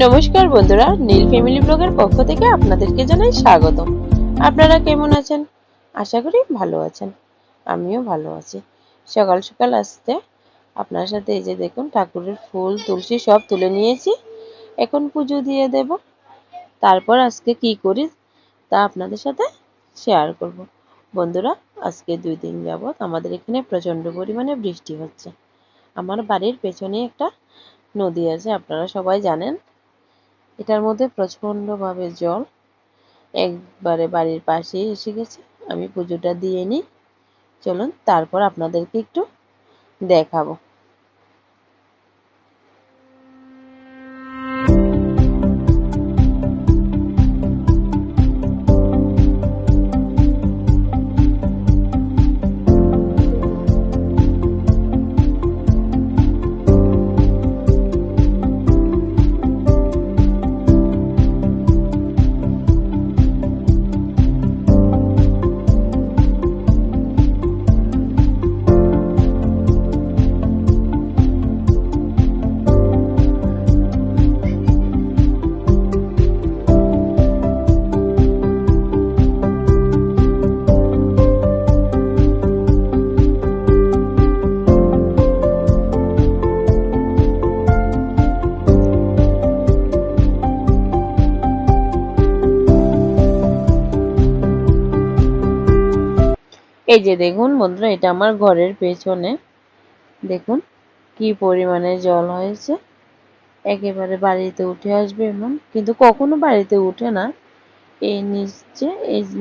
নমস্কার বন্ধুরা, নীল ফ্যামিলি ব্লগের পক্ষ থেকে আপনাদেরকে জানাই স্বাগতম। আপনারা কেমন আছেন? আশা করি ভালো আছেন। আমিও ভালো আছি। সকাল সকাল আসতে আপনার সাথে এই যে দেখুন ঠাকুরের ফুল তুলসী সব তুলে নিয়েছি। এখন পুজো দিয়ে দেব। তারপর আজকে কি করি তা আপনাদের সাথে শেয়ার করব। বন্ধুরা, আজকে 2 দিন যাবত আমাদের এখানে প্রচণ্ড পরিমাণে বৃষ্টি হচ্ছে। আমার বাড়ির পেছনে একটা নদী আছে, আপনারা সবাই জানেন। এটার মধ্যে প্রচণ্ডভাবে জল একবারে বাড়ির পাশেই এসে গেছে। আমি পুজোটা দিয়ে নিই, চলুন তারপর আপনাদেরকে একটু দেখাবো। এই যে দেখুন বন্ধুরা, এটা আমার ঘরের পেছনে। দেখুন কি পরিমাণে জল হয়েছে, একেবারে বাড়িতে উঠে আসবে এমন, কিন্তু কখনো বাড়িতে উঠে না। এই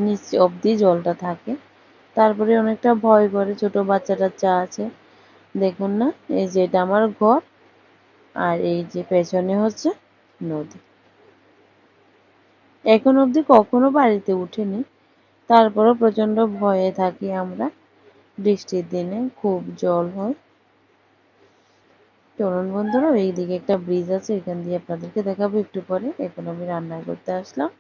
নিচ অবধি জলটা থাকে। তারপরে অনেকটা ভয় করে, ছোট বাচ্চা টাচ্চা আছে। দেখুন না, এই যে এটা আমার ঘর, আর এই যে পেছনে হচ্ছে নদী। এখন অবধি কখনো বাড়িতে উঠেনি, তারপরও প্রচন্ড ভয়ে থাকি আমরা। বৃষ্টির দিনে খুব জল হয়। চলুন বন্ধুরা, এইদিকে একটা ব্রিজ আছে, এখান দিয়ে আপনাদেরকে দেখাবো একটু পরে। এখন আমি রান্না করতে আসলাম।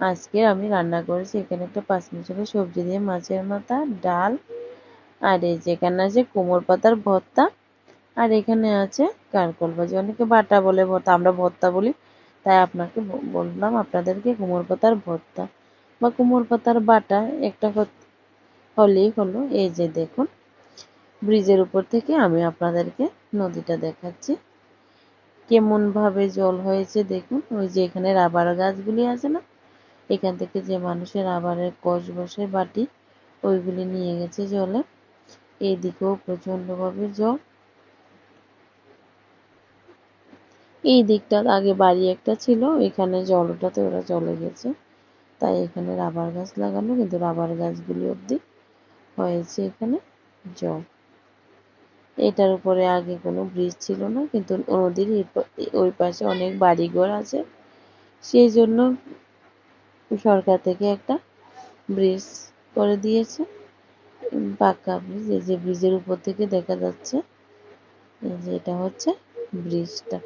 আজকে আমি রান্না করেছি এখানে একটা পাঁচমিশালি সবজি দিয়ে মাছের মাথা, ডাল, আর এই যেখানে আছে কুমড়ো পাতার ভর্তা, আর এখানে আছে কারকল ভাজি। অনেকে বাটা বলে, ভর্তা, আমরা ভর্তা বলি, তাই আপনাকে বললাম আপনাদেরকে কুমড়ো পাতার ভর্তা বা কুমড়ো পাতার বাটা একটা হলেই হলো। এই যে দেখুন, ব্রিজের উপর থেকে আমি আপনাদেরকে নদীটা দেখাচ্ছি কেমন ভাবে জল হয়েছে। দেখুন, ওই যে এখানে রাবার গাছগুলি আছে না, এখান থেকে যে মানুষের রাবারের কষ বসে বাটি, ওইগুলি নিয়ে গেছে জলে। এইদিকেও প্রচন্ডভাবে জল। এই দিকটা আগে বাড়ি একটা ছিল, এখানে জল ওঠাতে ওরা চলে গেছে, তাই এখানে রাবার গাছ লাগানো, কিন্তু রাবার গাছগুলি অবধি হয়েছে এখানে জল। এটার উপরে আগে কোনো ব্রিজ ছিল না, কিন্তু নদীর ওই পাশে অনেক বাড়িঘর আছে, সেই জন্য সরকার থেকে একটা ব্রিজ করে দিয়েছে, পাকা ব্রিজ। এই যে ব্রিজের উপর থেকে দেখা যাচ্ছে, এই যে এটা হচ্ছে ব্রিজটা।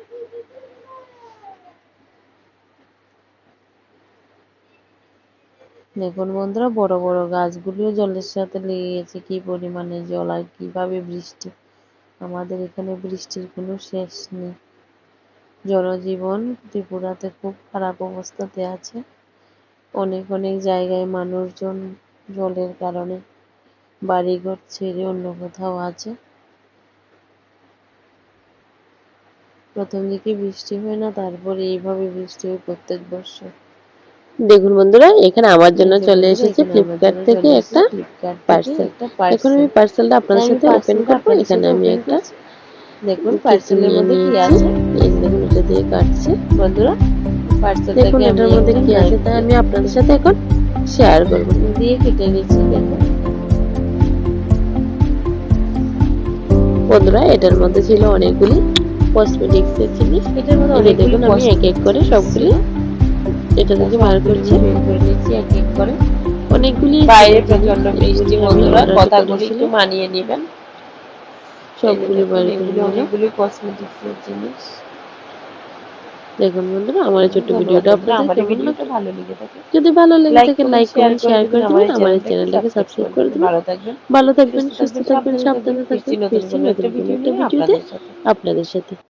দেখুন বন্ধুরা, বড় বড় গাছগুলিও জলের সাথে লেগে গেছে। কি পরিমাণে জল আর কিভাবে বৃষ্টি! আমাদের এখানে বৃষ্টির কোনো শেষ নেই। জনজীবন ত্রিপুরাতে খুব খারাপ অবস্থাতে আছে। অনেক অনেক জায়গায় মানুষজন জলের কারণে বাড়িঘর ছেড়ে অন্য কোথাও আছে। প্রথম দিকে বৃষ্টি হয় না, তারপরে এইভাবে বৃষ্টি হয় প্রত্যেক বছর। দেখুন বন্ধুরা, এখানে আমার জন্য চলে এসেছে ফ্লিপকার্ট থেকে একটা পার্সেল। এখন আমি পার্সেলটা আপনাদের সাথে ওপেন করবো। এখানে আমি একটা দেখুন পার্সেলের মধ্যে কি আছে, এই দেখুন এটা দিয়ে কাটছে বন্ধুরা। দেখুন এটার মধ্যে কি আছে, তাই আমি আপনাদের সাথে এখন শেয়ার করবো। দিয়ে কেটে নিচ্ছি। দেখুন বন্ধুরা, এটার মধ্যে ছিল অনেকগুলি কসমেটিক্স এর জিনিস। এটার মধ্যে দেখুন আমি এক এক করে সবগুলি এটা থেকে বার করছি, বের করে নিচ্ছি এক এক করে। অনেকগুলি বাইরে প্রচন্ড বৃষ্টি বন্ধুরা, কথাগুলি একটু মানিয়ে নেবেন। সবগুলি বার করে অনেকগুলি কসমেটিক্স এর জিনিস। দেখুন বন্ধুরা, আমার এই ছোট্ট ভিডিওটা আপনাদের কেমন লাগলো? যদি ভালো লেগে থাকে লাইক কমেন্ট শেয়ার করে দিবেন। আমার এই চ্যানেলটাকে সাবস্ক্রাইব করে দিবেন। ভালো থাকবেন, সুস্থ থাকবেন, সাবধানে থাকবেন। ফিরছি নতুন কোনো একটা ভিডিওতে আপনাদের সাথে।